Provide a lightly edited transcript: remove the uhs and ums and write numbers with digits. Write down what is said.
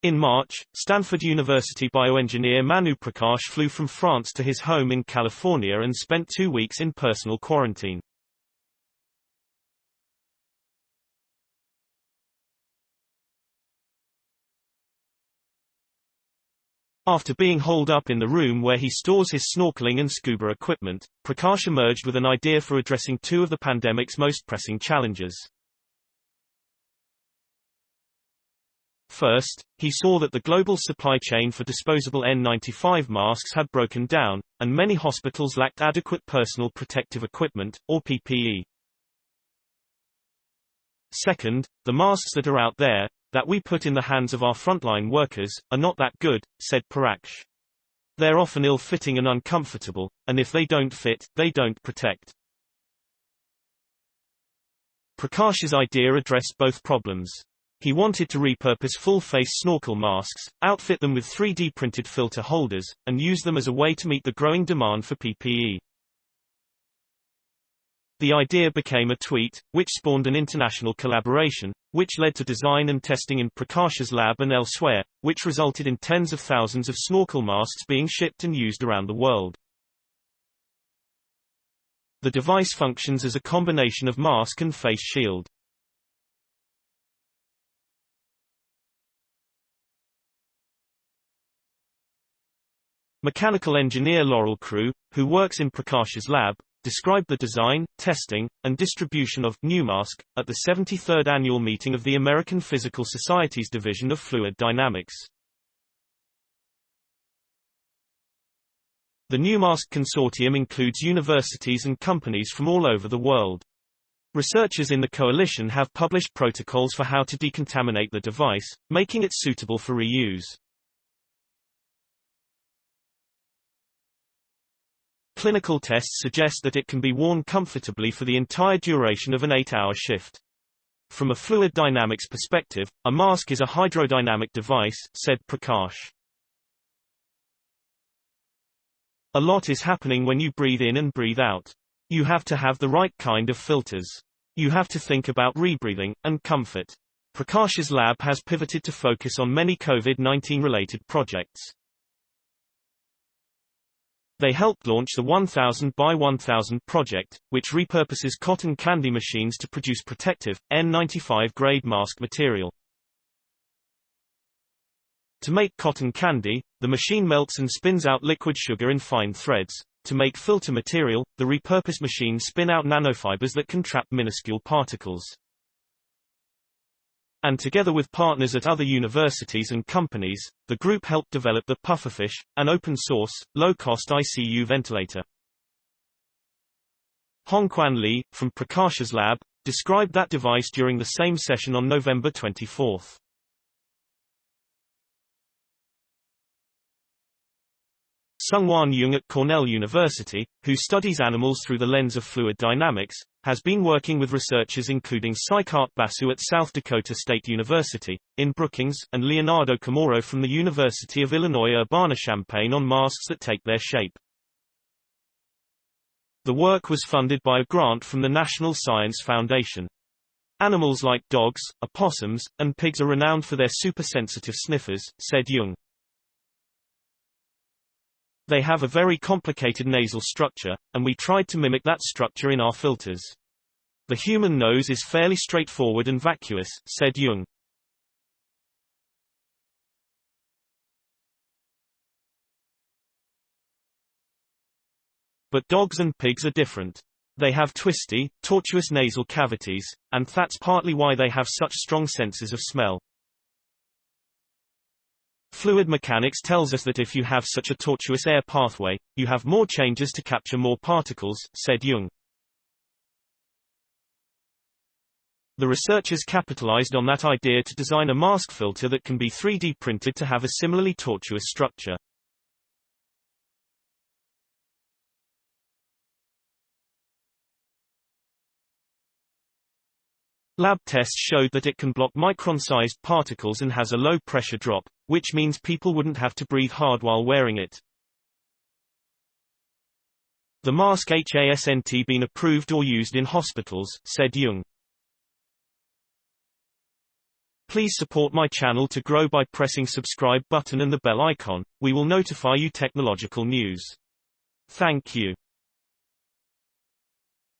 In March, Stanford University bioengineer Manu Prakash flew from France to his home in California and spent 2 weeks in personal quarantine. After being holed up in the room where he stores his snorkeling and scuba equipment, Prakash emerged with an idea for addressing two of the pandemic's most pressing challenges. First, he saw that the global supply chain for disposable N95 masks had broken down, and many hospitals lacked adequate personal protective equipment, or PPE. Second, the masks that are out there, that we put in the hands of our frontline workers, are not that good, said Prakash. They're often ill-fitting and uncomfortable, and if they don't fit, they don't protect. Prakash's idea addressed both problems. He wanted to repurpose full-face snorkel masks, outfit them with 3D printed filter holders, and use them as a way to meet the growing demand for PPE. The idea became a tweet, which spawned an international collaboration, which led to design and testing in Prakash's lab and elsewhere, which resulted in tens of thousands of snorkel masks being shipped and used around the world. The device functions as a combination of mask and face shield. Mechanical engineer Laurel Kroo, who works in Prakash's lab, described the design, testing, and distribution of Pneumask at the 73rd annual meeting of the American Physical Society's Division of Fluid Dynamics. The Pneumask Consortium includes universities and companies from all over the world. Researchers in the coalition have published protocols for how to decontaminate the device, making it suitable for reuse. Clinical tests suggest that it can be worn comfortably for the entire duration of an 8-hour shift. From a fluid dynamics perspective, a mask is a hydrodynamic device, said Prakash. A lot is happening when you breathe in and breathe out. You have to have the right kind of filters. You have to think about rebreathing, and comfort. Prakash's lab has pivoted to focus on many COVID-19 related projects. They helped launch the 1000 by 1000 project, which repurposes cotton candy machines to produce protective, N95 grade mask material. To make cotton candy, the machine melts and spins out liquid sugar in fine threads. To make filter material, the repurposed machines spin out nanofibers that can trap minuscule particles. And together with partners at other universities and companies, the group helped develop the Pufferfish, an open-source, low-cost ICU ventilator. Hongquan Li, from Prakash's lab, described that device during the same session on November 24. Sungwon Jung at Cornell University, who studies animals through the lens of fluid dynamics, has been working with researchers including Saikat Basu at South Dakota State University, in Brookings, and Leonardo Camorro from the University of Illinois Urbana-Champaign on masks that take their shape. The work was funded by a grant from the National Science Foundation. Animals like dogs, opossums, and pigs are renowned for their super-sensitive sniffers, said Jung. They have a very complicated nasal structure, and we tried to mimic that structure in our filters. The human nose is fairly straightforward and vacuous, said Jung. But dogs and pigs are different. They have twisty, tortuous nasal cavities, and that's partly why they have such strong senses of smell. Fluid mechanics tells us that if you have such a tortuous air pathway, you have more changes to capture more particles, said Jung. The researchers capitalized on that idea to design a mask filter that can be 3D printed to have a similarly tortuous structure. Lab tests showed that it can block micron-sized particles and has a low pressure drop, which means people wouldn't have to breathe hard while wearing it. The mask hasn't been approved or used in hospitals, said Jung. Please support my channel to grow by pressing subscribe button and the bell icon. We will notify you technological news. Thank you.